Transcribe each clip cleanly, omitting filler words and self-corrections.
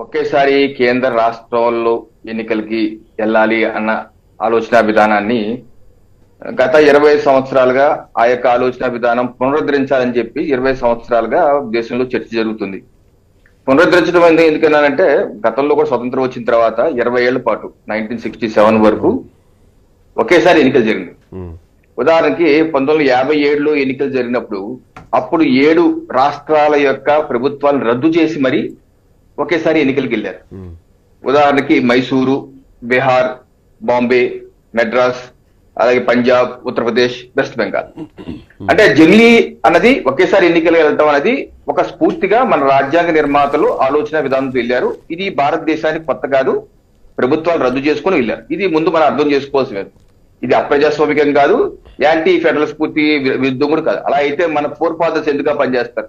ఒకేసారి కేంద్ర రాష్ట్రాల్లో ఎన్నికలకి వెళ్ళాలి అన్న ఆలోచన విధానాన్ని గత 20 సంవత్సరాలుగా ఆ యొక్క ఆలోచన విధానం పునరుద్ధరించాలని చెప్పి 20 సంవత్సరాలుగా దేశంలో చర్చ జరుగుతుంది. పునరుద్ధరించడం ఎందుకన్నానంటే గతంలో కూడా స్వతంత్రం వచ్చిన తర్వాత 20 ఏళ్ల పాటు 1967 వరకు ఒకేసారి ఎన్నికలు జరిగింది. ఉదాహరణకి 1957లో ఎన్నికలు జరిగినప్పుడు అప్పుడు 7 రాష్ట్రాల యొక్క ప్రభుత్వాలను రద్దు చేసి మరి ఒకేసారి ఎన్నికలకు వెళ్ళారు. ఉదాహరణకి మైసూరు, బీహార్, బాంబే, మెడ్రాస్, అలాగే పంజాబ్, ఉత్తరప్రదేశ్, వెస్ట్ బెంగాల్. అంటే జమిలీ అన్నది ఒకేసారి ఎన్నికలు వెళ్ళటం అనేది ఒక స్ఫూర్తిగా మన రాజ్యాంగ నిర్మాతలు ఆలోచన విధానంతో వెళ్ళారు. ఇది భారతదేశానికి కొత్త కాదు, ప్రభుత్వాలు రద్దు చేసుకుని వెళ్ళారు. ఇది ముందు మనం అర్థం చేసుకోవాల్సినది. ఇది అప్రజాస్వామికం కాదు, యాంటీ ఫెడరల్ స్ఫూర్తి విరుద్ధం కూడా కాదు. అలా అయితే మన ఫోర్ ఫాదర్స్ ఎందుకు పనిచేస్తారు?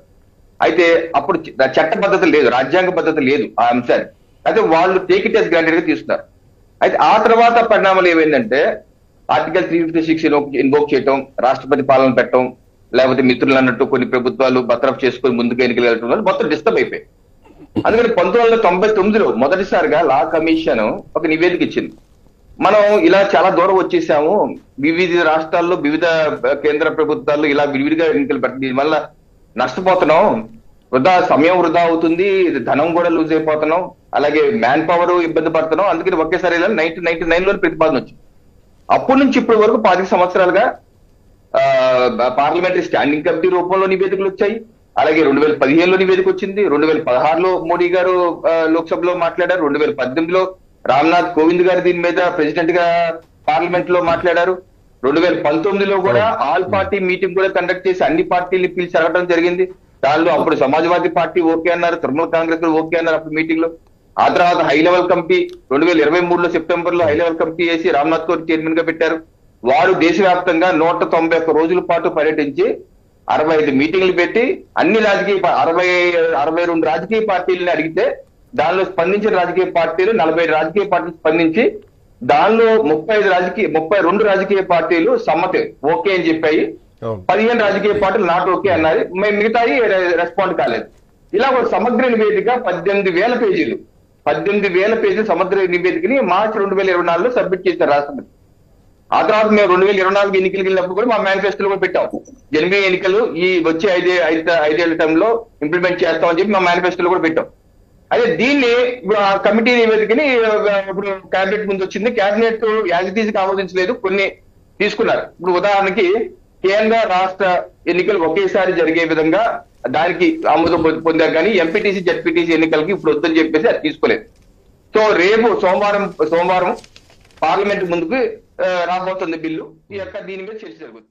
అయితే అప్పుడు చట్టబద్ధత లేదు, రాజ్యాంగ పద్ధతి లేదు ఆ అంశాన్ని. అయితే వాళ్ళు టేక్ ఇట్ యాజ్ గ్రాంటెడ్ గా తీస్తున్నారు. అయితే ఆ తర్వాత పరిణామాలు ఏమైందంటే ఆర్టికల్ 356 ఇన్వోక్ చేయటం, రాష్ట్రపతి పాలన పెట్టడం, లేకపోతే మిత్రులు అన్నట్టు కొన్ని ప్రభుత్వాలు బర్తరఫ్ చేసుకొని ముందుకు ఎన్నికలు వెళ్ళటం వల్ల మొత్తం డిస్టర్బ్ అయిపోయి. అందుకని 1999లో మొదటిసారిగా లా కమిషన్ ఒక నివేదిక ఇచ్చింది. మనం ఇలా చాలా దూరం వచ్చేసాము, వివిధ రాష్ట్రాల్లో వివిధ కేంద్ర ప్రభుత్వాల్లో ఇలా విడివిడిగా ఎన్నికలు పెట్టడం, దీనివల్ల నష్టపోతున్నాం, సమయం వృధా అవుతుంది, ధనం కూడా లూజ్ అయిపోతున్నాం, అలాగే మ్యాన్ పవర్ ఇబ్బంది పడుతున్నాం. అందుకని ఒకేసారి 1999లో ప్రతిపాదన వచ్చింది. అప్పటి నుంచి ఇప్పటి వరకు 10 సంవత్సరాలుగా పార్లమెంటరీ స్టాండింగ్ కమిటీ రూపంలో నివేదికలు వచ్చాయి. అలాగే 2015లో నివేదిక వచ్చింది, 2016లో మోడీ గారు లోక్సభలో మాట్లాడారు, 2018లో రామ్నాథ్ కోవింద్ గారు దీని మీద ప్రెసిడెంట్ గా పార్లమెంట్ లో మాట్లాడారు, 2019లో కూడా ఆల్ పార్టీ మీటింగ్ కూడా కండక్ట్ చేసి అన్ని పార్టీలు పిలిచి అడగడం జరిగింది. దానిలో అప్పుడు సమాజ్వాదీ పార్టీ ఓకే అన్నారు, తృణమూల్ కాంగ్రెస్ ఓకే అన్నారు అప్పుడు మీటింగ్ లో. ఆ తర్వాత హై లెవెల్ కమిటీ 2023లో సెప్టెంబర్ లో హై లెవెల్ కమిటీ వేసి రామ్నాథ్ కోవింద్ చైర్మన్ గా పెట్టారు. వారు దేశవ్యాప్తంగా 191 రోజుల పాటు పర్యటించి 65 మీటింగ్లు పెట్టి అన్ని 62 రాజకీయ పార్టీలని అడిగితే దానిలో స్పందించిన రాజకీయ పార్టీలు 45 రాజకీయ పార్టీలు స్పందించి దానిలో 32 రాజకీయ పార్టీలు సమ్మతి ఓకే అని చెప్పాయి, 15 రాజకీయ పార్టీలు నాట్ ఓకే అన్నారు, మిగతాయి రెస్పాండ్ కాలేదు. ఇలా ఒక సమగ్ర నివేదిక 18,000 పేజీలు 18,000 పేజీల సమగ్ర నివేదికని మార్చి 2024లో సబ్మిట్ చేశారు రాష్ట్రపతి. ఆ తర్వాత మేము 2024 ఎన్నికలకు వెళ్ళినప్పుడు కూడా మా మేనిఫెస్టోలో కూడా పెట్టాం, జనవరి ఎన్నికలు ఈ వచ్చే 5 టైంలో ఇంప్లిమెంట్ చేస్తామని చెప్పి మా మేనిఫెస్టోలో కూడా పెట్టాం. అదే దీన్ని కమిటీ నివేదికని ఇప్పుడు కేబినెట్ ముందు వచ్చింది, కేబినెట్ యాజ్ ఇట్ ఈజ్ ఆమోదించలేదు, కొన్ని తీసుకున్నారు. ఇప్పుడు ఉదాహరణకి కేంద్ర రాష్ట్ర ఎన్నికలు ఒకేసారి జరిగే విధంగా దానికి ఆమోదం పొందారు, కానీ ఎంపీటీసీ జెడ్పీటీసీ ఎన్నికలకి ఇప్పుడు వద్దని చెప్పేసి అది తీసుకోలేదు. సో రేపు సోమవారం పార్లమెంట్ ముందుకు రాబోతుంది బిల్లు. దీని మీద చర్చ జరుగుతుంది.